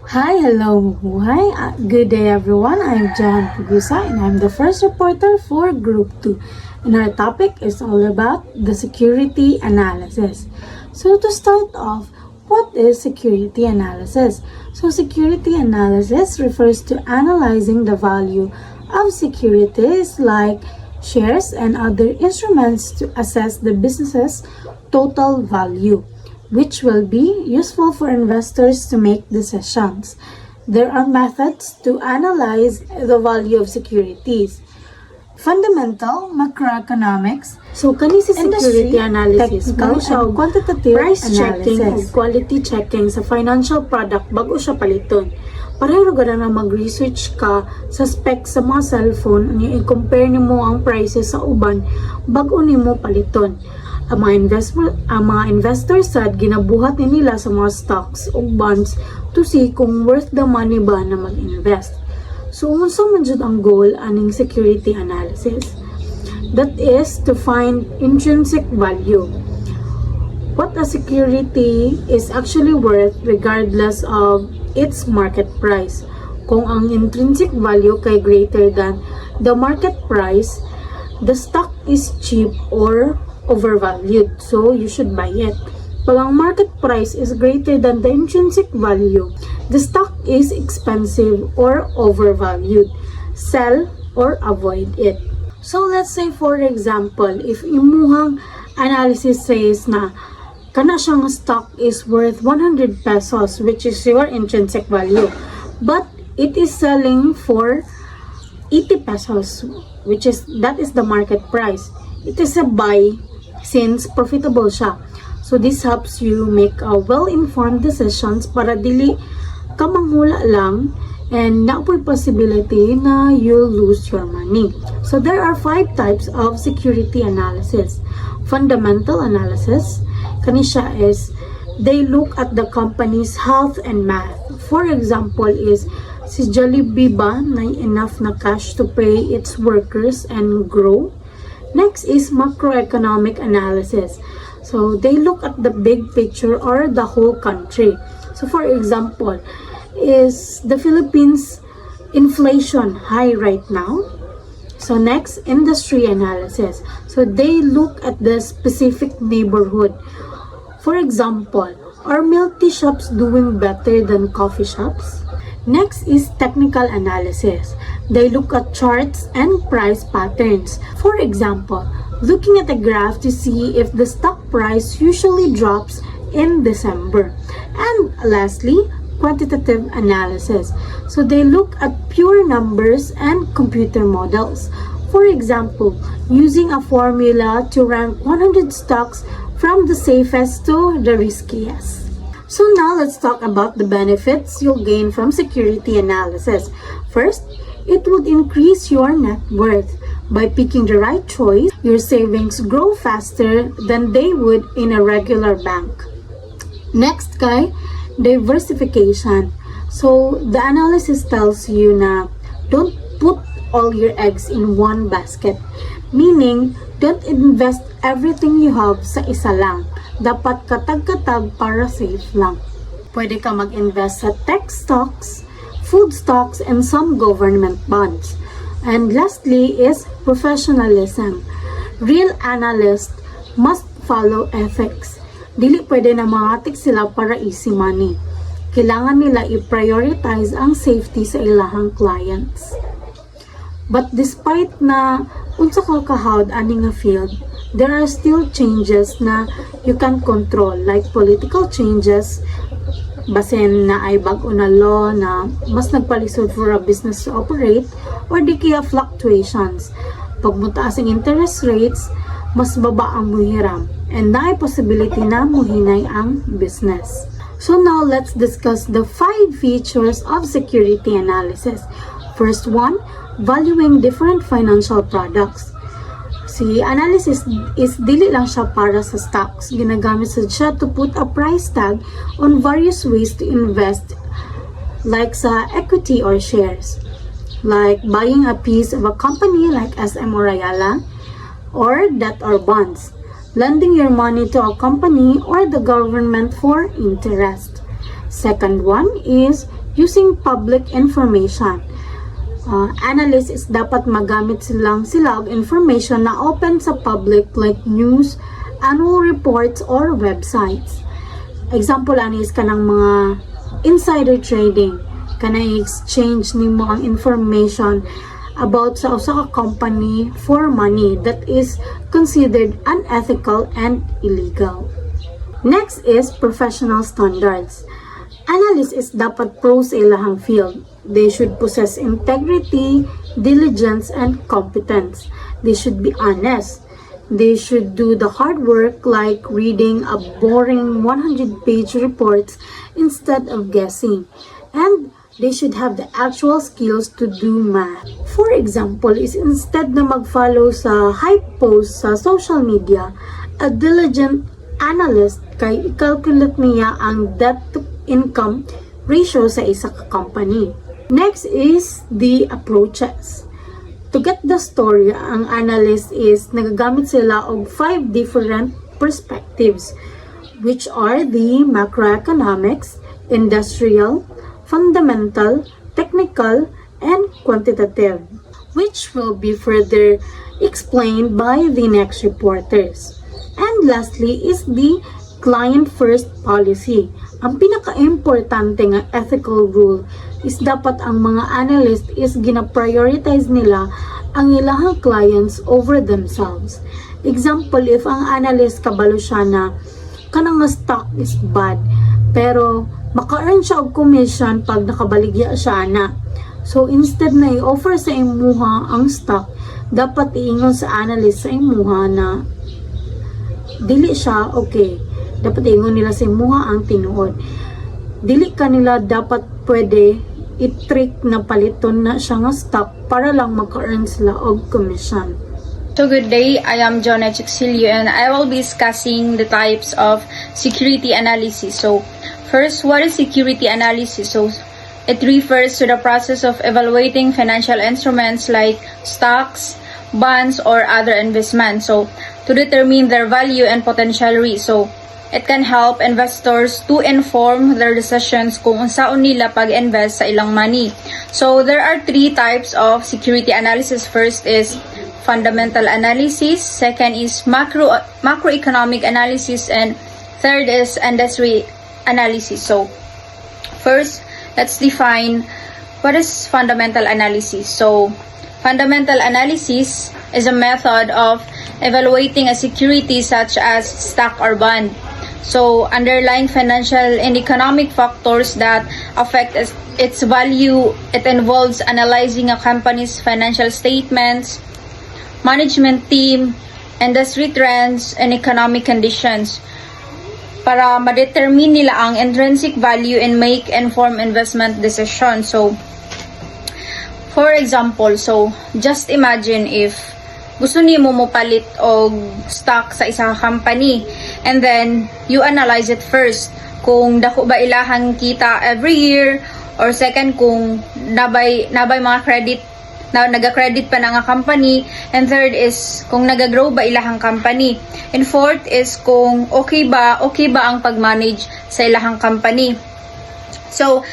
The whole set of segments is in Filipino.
Hi, hello, good day everyone. I'm Jan Pugusa and I'm the first reporter for Group 2. And our topic is all about the security analysis. So to start off, what is security analysis? So security analysis refers to analyzing the value of securities like shares and other instruments to assess the business's total value, which will be useful for investors to make decisions. There are methods to analyze the value of securities. Fundamental macroeconomics. So, kani si security analysis, technical siya and quantitative price checking analysis. o quality checking sa financial product bago siya paliton. Pareho gada na mag-research ka sa specs sa mga cellphone, i-compare nimo ang prices sa uban bago nimo paliton. Ang mga investors sad ginabuhat ni nila sa mga stocks o bonds to see kung worth the money ba na mag-invest. So, unsa man jud ang goal aning security analysis? That is to find intrinsic value. What a security is actually worth regardless of its market price. Kung ang intrinsic value kay greater than the market price, the stock is cheap or overvalued, so you should buy it. Pag ang market price is greater than the intrinsic value, the stock is expensive or overvalued. Sell or avoid it. So let's say for example, if imuhang analysis says na kana siyang stock is worth 100 pesos, which is your intrinsic value, but it is selling for 80 pesos, that is the market price. It is a buy since profitable siya. So this helps you make a well-informed decisions para dili ka manghula lang and napoy possibility na you'll lose your money. So there are 5 types of security analysis. Fundamental analysis, kani siya is they look at the company's health and math. For example is si Jollibee ba na enough na cash to pay its workers and grow? Next is macroeconomic analysis. So they look at the big picture or the whole country. So for example, is the Philippines inflation high right now? So next, industry analysis. So they look at the specific neighborhood. For example, are milk tea shops doing better than coffee shops? Next is technical analysis. They look at charts and price patterns. For example, looking at a graph to see if the stock price usually drops in December. And lastly, quantitative analysis. So they look at pure numbers and computer models. For example, using a formula to rank 100 stocks from the safest to the riskiest. So now let's talk about the benefits you'll gain from security analysis. First, it would increase your net worth. By picking the right choice, your savings grow faster than they would in a regular bank. Next guy, diversification. So the analysis tells you na don't put all your eggs in one basket. Meaning, don't invest everything you have sa isa lang. Dapat katag-katag para safe lang. Pwede ka mag-invest sa tech stocks, food stocks, and some government bonds. And lastly is professionalism. Real analysts must follow ethics. Dili pwede na mangatik sila para easy money. Kailangan nila i-prioritize ang safety sa ilahang clients. But despite na unsa ka kahawd ani nga field, there are still changes na you can control, like political changes, basen na ay bag-o na law na mas nagpalisod for a business to operate, or di kaya fluctuations. Pag mutaas ang interest rates, mas baba ang muhiram, and na ay possibility na muhinay ang business. So now let's discuss the 5 features of security analysis. First one, valuing different financial products. Si analysis is dili lang siya para sa stocks. Ginagamit siya to put a price tag on various ways to invest, like sa equity or shares, like buying a piece of a company like SM or Ayala, or debt or bonds, lending your money to a company or the government for interest. Second one is using public information. Analysts is dapat magamit sila og information na open sa public like news, annual reports, or websites. Example ani is kanang mga insider trading, kanang exchange nimo ang information about sa usa ka company for money that is considered unethical and illegal. Next is professional standards. Analysts is dapat pro sa ilahang field. They should possess integrity, diligence, and competence. They should be honest. They should do the hard work like reading a boring 100-page reports instead of guessing. And they should have the actual skills to do math. For example, is instead na mag-follow sa hype posts sa social media, a diligent analyst kay i-calculate niya ang debt to income ratio sa isa ka company. Next is the approaches. To get the story, ang analyst is nagagamit sila og 5 different perspectives, which are the macroeconomics, industrial, fundamental, technical, and quantitative, which will be further explained by the next reporters. And lastly is the client-first policy. Ang pinaka-importante nga ethical rule is dapat ang mga analyst is gina-prioritize nila ang ilahang clients over themselves. Example, if ang analyst kabalo siya na kanang nga stock is bad, pero maka-earn siya og commission pag nakabaligya siya na. So instead na i-offer sa imuha ang stock, dapat iingon sa analyst sa imuha na dili siya okay. Dapat iingon nila sa imuha ang tinuod. Dili kanila dapat pwede i-trick na paliton na siya nga stock para lang maka-earn sila og commission. So good day, I am Jonah Chixilio and I will be discussing the types of security analysis. So first, what is security analysis? So it refers to the process of evaluating financial instruments like stocks, bonds, or other investments. So to determine their value and potential risk. So it can help investors to inform their decisions kung unsaon nila pag-invest sa ilang money. So there are 3 types of security analysis. First is fundamental analysis, second is macroeconomic analysis, and third is industry analysis. So first, let's define what is fundamental analysis. So fundamental analysis is a method of evaluating a security such as stock or bond. So underlying financial and economic factors that affect its value. It involves analyzing a company's financial statements, management team, industry trends, and economic conditions para ma-determine nila ang intrinsic value and make informed investment decisions. So for example, so just imagine if gusto niyo mo palit og stock sa isang company and then you analyze it first kung dako ba ilahang kita every year, or second kung nabay mga credit na naga-credit pa na nga company, and third is kung naga-grow ba ilahang company, and fourth is kung okay ba ang pag-manage sa ilahang company. So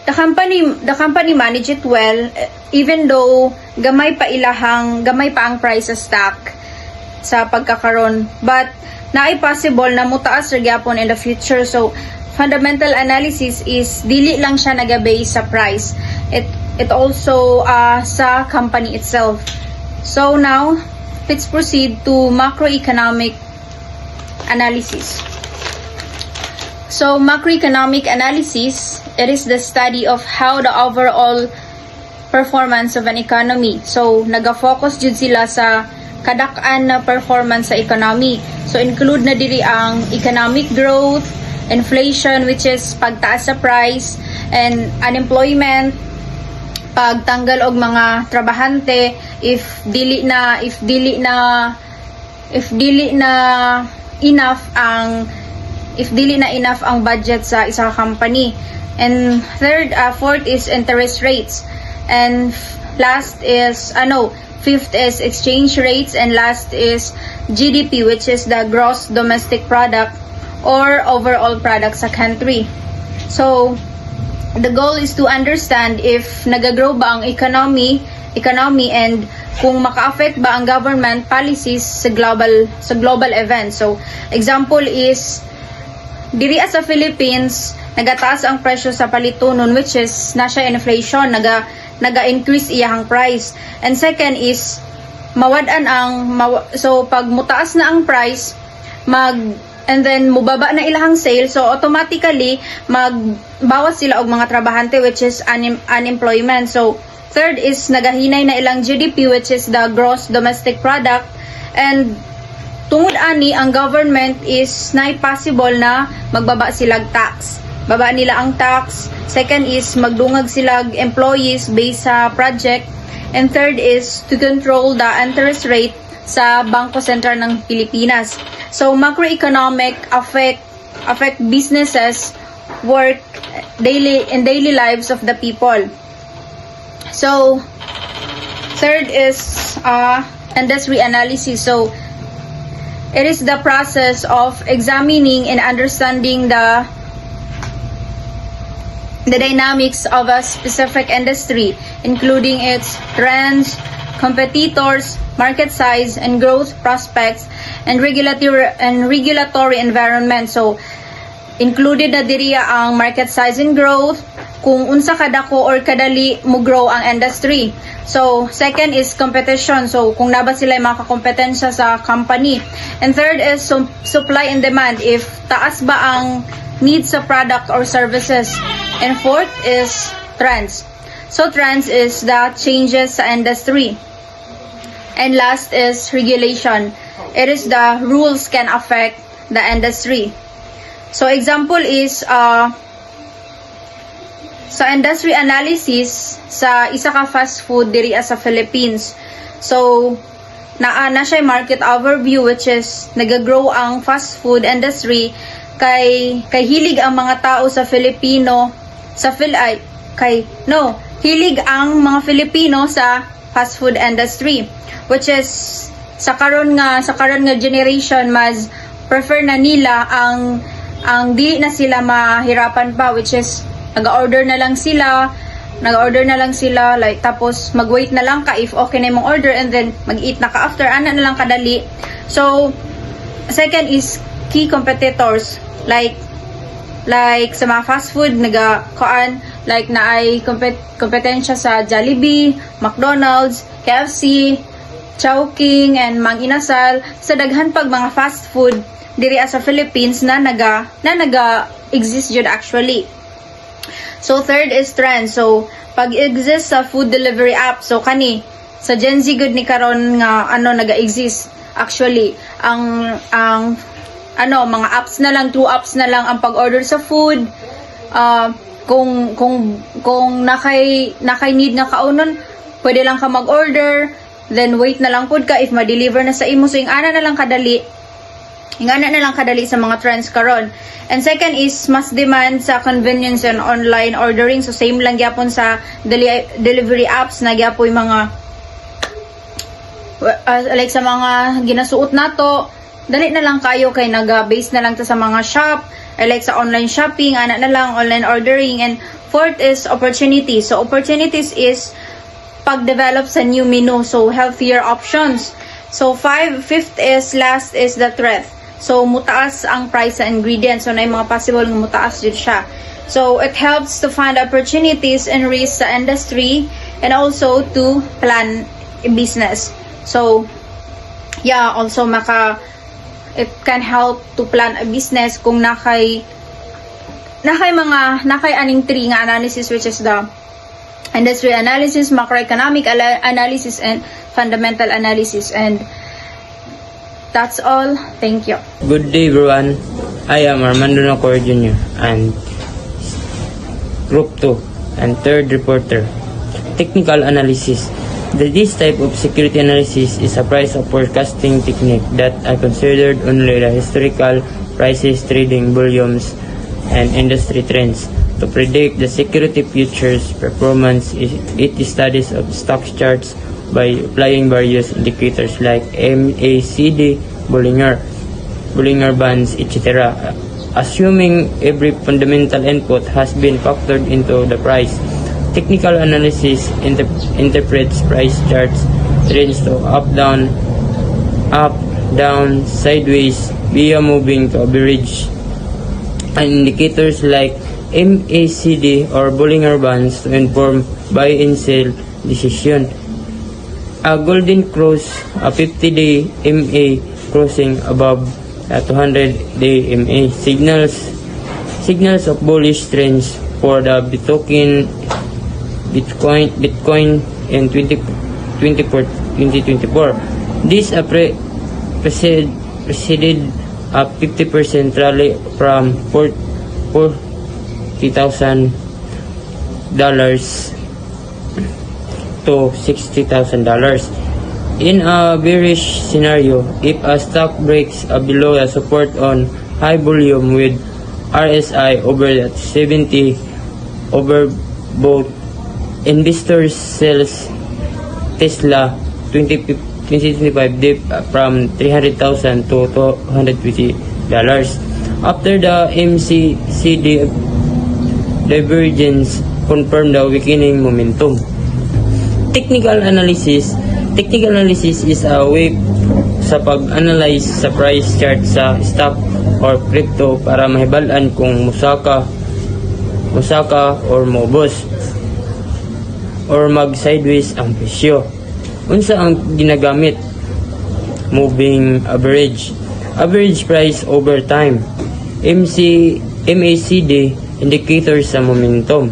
the company manage it well even though gamay pa ang price sa stock sa pagkakaron, but naay possible na mutaas ra gyapon in the future. So fundamental analysis is dili lang siya naga-base sa price, it also sa company itself. So now let's proceed to macroeconomic analysis. So macroeconomic analysis, it is the study of how the overall performance of an economy. So naga-focus jud sila sa kadak-an na performance sa economy. So include na diri ang economic growth, inflation which is pagtaas sa price, and unemployment, pagtanggal og mga trabahante if dili na enough ang budget sa isang company. And fourth is interest rates, and fifth is exchange rates, and last is GDP, which is the gross domestic product or overall product sa country. So the goal is to understand if nagagrow ba ang economy and kung maka-affect ba ang government policies sa global event. So example is diri sa Philippines nagataas ang presyo sa palitunon, which is nasa inflation, naga-increase iyang price. And second is mawadan so pag mutaas na ang price and then mubaba na ilahang sale, so automatically magbawas sila og mga trabahante, which is unemployment. So third is nagahinay na ilang GDP, which is the gross domestic product. And tungod ani ang government is na possible na magbaba silag tax. Baba nila ang tax. Second is magdungag silag employees based sa project. And third is to control the interest rate sa Bangko Sentral ng Pilipinas. So macroeconomic affect businesses, work, daily lives of the people. So third is industry analysis. So it is the process of examining and understanding the dynamics of a specific industry, including its trends, competitors, market size, and growth prospects, and regulatory environment. So included na diriya ang market size and growth, kung unsa kadako or kadali mo grow ang industry. So second is competition, so kung naba sila makakompetensya sa company. And third is supply and demand, if taas ba ang needs sa product or services. And fourth is trends. So trends is the changes sa industry. And last is regulation. It is the rules can affect the industry. So example is sa industry analysis sa isa ka fast food diri sa Philippines. So naa na siya market overview, which is nagagrow ang fast food industry kay hilig ang mga tao sa Filipino hilig ang mga Filipino sa fast food industry, which is sa karon nga generation mas prefer na nila ang di na sila mahirapan pa, which is nag-order na lang sila like tapos mag-wait na lang ka if okay na yung order, and then mag-eat na ka after, ana na lang kadali. So second is key competitors, like sa mga fast food like na ay kompetensya sa Jollibee, McDonald's, KFC, Chowking, and Mang Inasal, sa daghan pag mga fast food diri sa Philippines na naga-exist jud actually. So third is trend. So pag exist sa food delivery app, so kani sa Gen Z good ni karon nga naga-exist actually ang mga apps na lang, 2 apps na lang ang pag-order sa food. Kung nakay need nga kaunon, pwede lang ka mag-order, then wait na lang pud ka if ma-deliver na sa imo. So ingana na lang kadali sa mga trends karon. And second is mas demand sa convenience and online ordering. So same lang gyapon sa delivery apps na gyapoy mga like sa mga ginasuot nato, dali na lang kayo kay naga-base na lang ta sa mga shop, or like sa online shopping, ana na lang online ordering. And fourth is opportunities. So opportunities is pag-develop sa new menu, so healthier options. So fifth is last is the threat. So mutaas ang price sa ingredients, so na yung mga possible nga mutaas jud siya. So it helps to find opportunities and risks sa industry, and also to plan a business. So yeah, also it can help to plan a business kung nakay aning 3 nga analysis, which is the industry analysis, macroeconomic analysis, and fundamental analysis. And that's all. Thank you. Good day, everyone. I am Armando Nacor Jr. and Group 2 and third reporter. Technical analysis. This type of security analysis is a price of forecasting technique that are considered only the historical prices, trading volumes, and industry trends. To predict the security futures performance, it studies of stock charts by applying various indicators like MACD, Bollinger Bands, etc. assuming every fundamental input has been factored into the price. Technical analysis interprets price charts, trends to up, down, sideways, via moving to average, and indicators like MACD or Bollinger Bands to inform buy and sell decision. A golden cross, a 50-day MA crossing above a 200-day MA signals of bullish trends for the Bitcoin in 2024. This preceded a 50% rally from $40,000 to $60,000. In a bearish scenario, if a stock breaks below a support on high volume with RSI over at 70 overbought, investors sells Tesla 2025 dip from $300,000 to $250. After the MACD divergence confirmed the weakening momentum. Technical analysis is a way sa pag-analyze sa price chart sa stock or crypto para mahibalan kung musaka or mobos or mag-sideways ang presyo. Unsa ang ginagamit? Moving average price over time, MACD indicators sa momentum.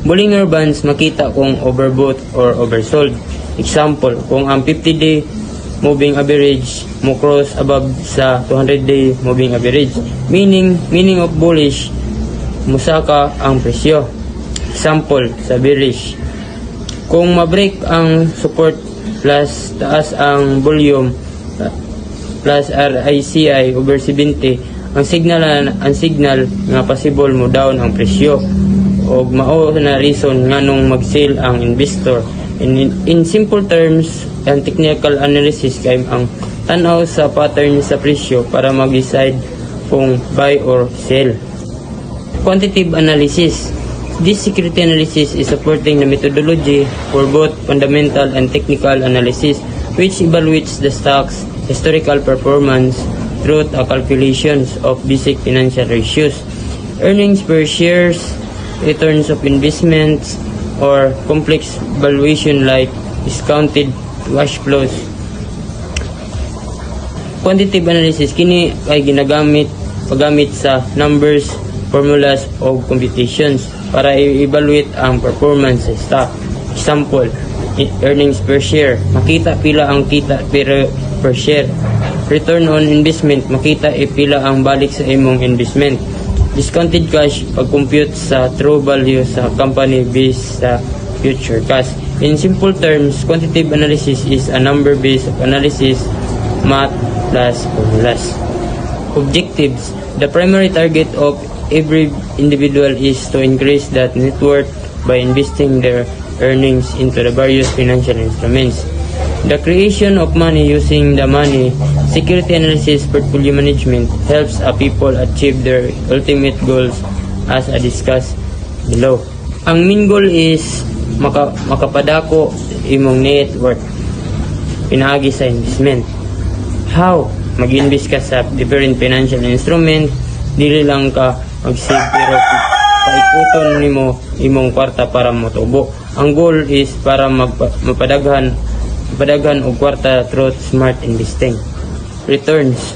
Bollinger Bands makita kung overbought or oversold. Example, kung ang 50-day moving average mo cross above sa 200-day moving average, meaning of bullish, musaka ang presyo. Example, sa bearish, kung ma-break ang support plus taas ang volume plus RSI over 70, ang signal nga possible mo down ang presyo o mao na reason nganong mag-sell ang investor. In simple terms, ang technical analysis kay ang tanaw sa pattern sa presyo para mag-decide kung buy or sell. Quantitative analysis. This security analysis is supporting the methodology for both fundamental and technical analysis, which evaluates the stock's historical performance through calculations of basic financial ratios, earnings per shares, returns of investments, or complex valuation like discounted cash flows. Quantitative analysis kini ay paggamit sa numbers, formulas o computations para i-evaluate ang performance sa stock. Example, earnings per share, makita pila ang kita per share. Return on investment, makita pila ang balik sa imong investment. Discounted cash, pag-compute sa true value sa company based sa future cash. In simple terms, quantitative analysis is a number-based analysis, math plus formulas. Objectives. The primary target of every individual is to increase that net worth by investing their earnings into the various financial instruments. The creation of money using the money, security analysis, portfolio management helps people achieve their ultimate goals as I discussed below. Ang main goal is makapadako imong net worth pinaagi sa investment. How? Mag-invest ka sa different financial instrument, dili lang ka mag-save pero paikuton nimo imong kwarta para motubo. Ang goal is para mapadaghan og kwarta through smart investing. Returns.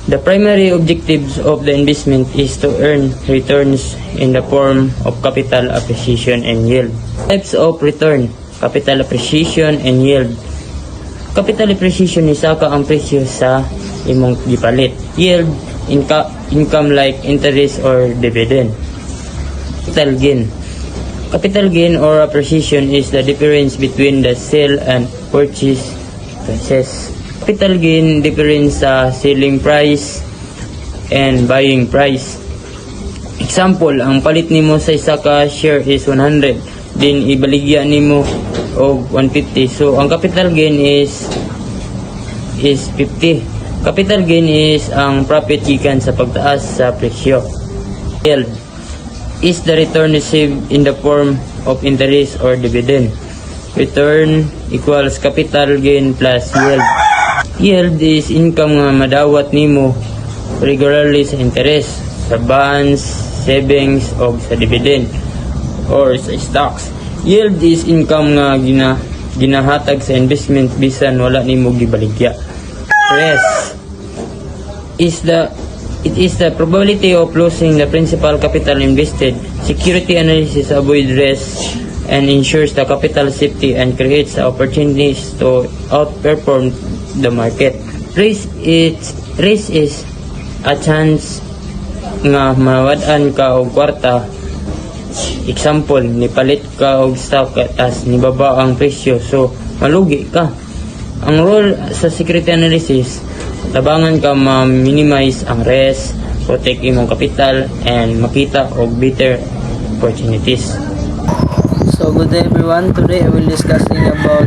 The primary objectives of the investment is to earn returns in the form of capital appreciation and yield. Types of return: capital appreciation and yield. Capital appreciation is saka ang presyo sa imong gipalit. Yield, income like interest or dividend. Capital gain. Capital gain or appreciation is the difference between the sale and purchase prices. Capital gain difference sa selling price and buying price. Example, ang palit nimo sa isa ka share is 100, then ibaligya nimo og 150. So ang capital gain is 50. Capital gain is ang profit gikan sa pagtaas sa presyo. Yield is the return received in the form of interest or dividend. Return equals capital gain plus yield. Yield is income nga madawat nimo regularly sa interest, sa bonds, savings, o sa dividend, or sa stocks. Yield is income nga ginahatag sa investment bisan wala nimo gibaligya. Rest it is the probability of losing the principal capital invested. Security analysis avoid risk and ensures the capital safety and creates opportunities to outperform the market. Risk is a chance nga mawad-an ka og kwarta. Example, nipalit ka og stock tas nibaba ang presyo, so malugi ka. Ang role sa security analysis, tabangan ka ma-minimize ang risk, protect imong capital, and makita og better opportunities. So good day everyone. Today I will discussing about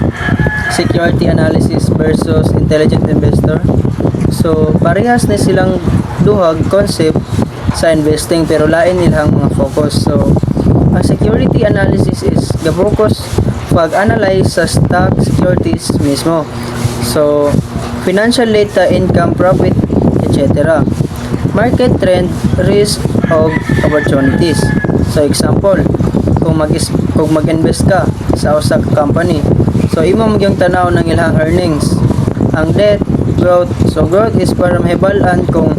security analysis versus intelligent investor. So parehas na silang duhag concept sa investing pero lain nilang mga focus. So ang security analysis is ga-focus pag-analyze sa stock securities mismo. So financial data, income, profit, etc. Market trend, risk of opportunities. So example, kung mag-invest ka sa usa ka company, so imo magyong tanaw ng ilang earnings, ang debt, growth. So growth is para mahibalan kung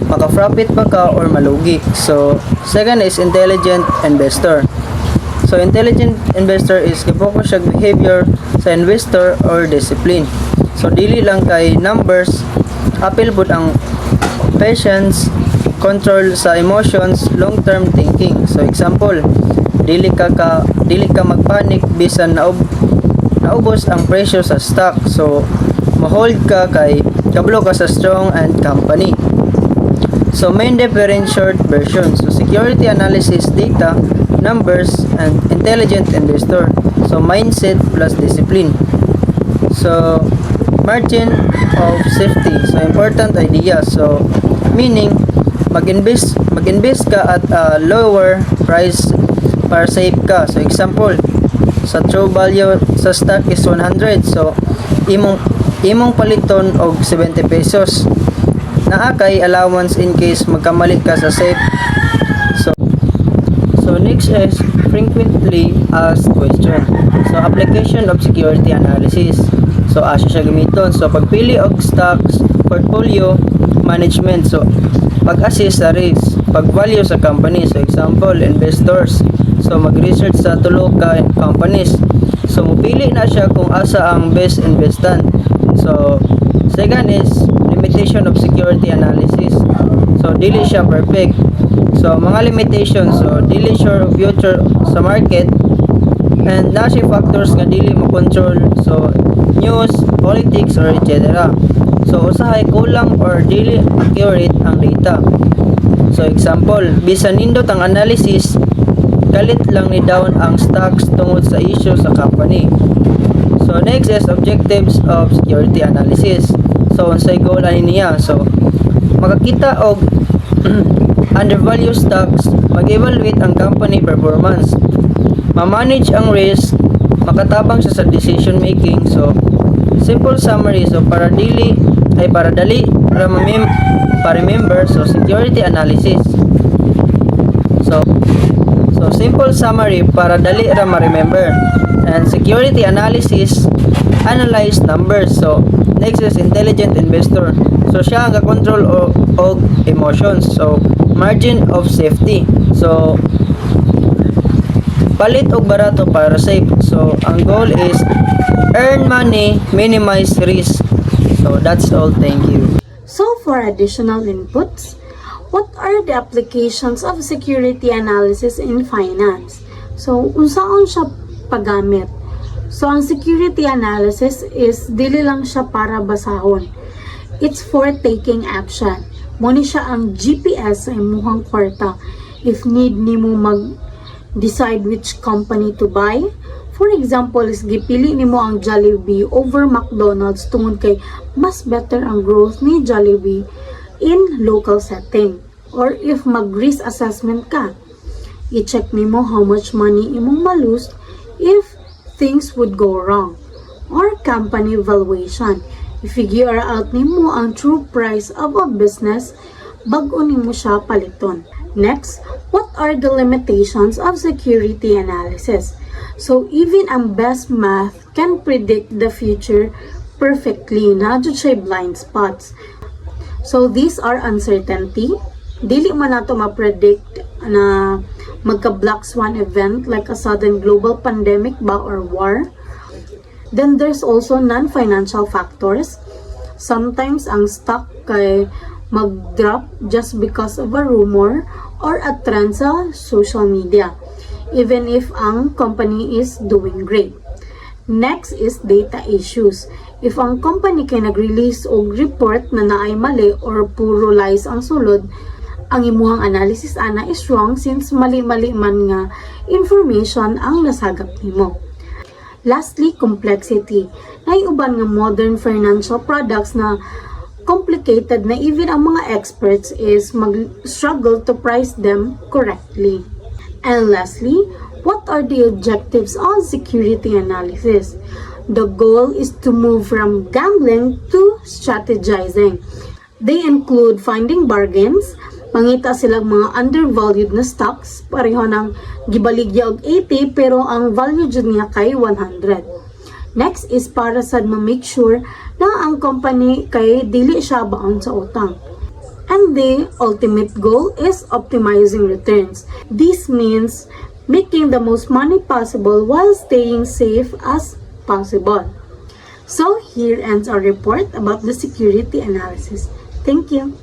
maka-profit ba ka or malugi. So second is intelligent investor. So intelligent investor is focus sa behavior sa investor or discipline. So dili lang kay numbers, apil pud ang patience, control sa emotions, long-term thinking. So example, dili ka magpanik bisan naubos ang presyo sa stock. So ma-hold ka kay kablo ka sa strong and company. So main difference short version. So security analysis, data, numbers, and intelligent investor. So mindset plus discipline. So margin of safety. So important idea. So meaning mag-invest ka at a lower price para safe ka. So example, sa true value sa stock is 100. So imong paliton og 70 pesos. Naa kay allowance in case magkamali ka sa safe. So next is frequently asked question. So application of security analysis. So asa siya gamiton. So pagpili og stocks, portfolio management. So pag-assess sa risk, pag-value sa company. So example, investors. So mag-research sa tulo ka companies. So mupili na siya kung asa ang best investan. So second is limitation of security analysis. So dili siya perfect. So mga limitations, so dili sure of future sa market, and nasi factors nga dili mo control. So news, politics, or etc. So usahay kulang or dili accurate ang data. So example, bisan nindot ang analysis, galit lang ni down ang stocks tungod sa issue sa company. So next is objectives of security analysis. So unsay goal ani niya? So makakita og undervalued stocks, mag-evaluate ang company performance, ma-manage ang risk, makatabang siya sa decision making. So simple summary. So para dali para remember. So security analysis. So simple summary para dali ra ma-remember. And security analysis, analyze numbers. So next is intelligent investor. So siya ang ka-control og emotions. So margin of safety. So palit og barato para safe. So ang goal is earn money, minimize risk. So that's all. Thank you. So for additional inputs, what are the applications of security analysis in finance? So unsaon siya paggamit? So ang security analysis is dili lang siya para basahon. It's for taking action. Muna siya ang GPS sa imuhang kwarta. If need nimo mag-decide which company to buy, For example, is gipili nimo ang Jollibee over McDonald's tungod kay mas better ang growth ni Jollibee in local setting. Or if mag-risk assessment ka, i-check nimo how much money imong malose if things would go wrong. Or company valuation, i-figure out nimo ang true price of a business bago nimo siya paliton. Next, what are the limitations of security analysis? So, even ang best math can predict the future perfectly, na jud siya blind spots. So, these are uncertainty. Dili man nato ma-predict na magka-black swan event like a sudden global pandemic ba or war. Then, there's also non-financial factors. Sometimes, ang stock kay mag-drop just because of a rumor or a trend sa social media, even if ang company is doing great. Next is data issues. If ang company kay nag-release og report na naay mali or puro lies ang sulod, ang imuhang analysis ana is wrong since mali-mali man nga information ang nasagap nimo. Lastly, complexity. Naiuban nga modern financial products na complicated na even ang mga experts is mag-struggle to price them correctly. And lastly, what are the objectives of security analysis? The goal is to move from gambling to strategizing. They include finding bargains, mangita silang mga undervalued na stocks, pareho ng gibaligya og 80 pero ang value jud niya kay 100. Next is para sad ma-make sure na ang company kay dili siya baon sa utang. And the ultimate goal is optimizing returns. This means making the most money possible while staying safe as possible. So here ends our report about the security analysis. Thank you.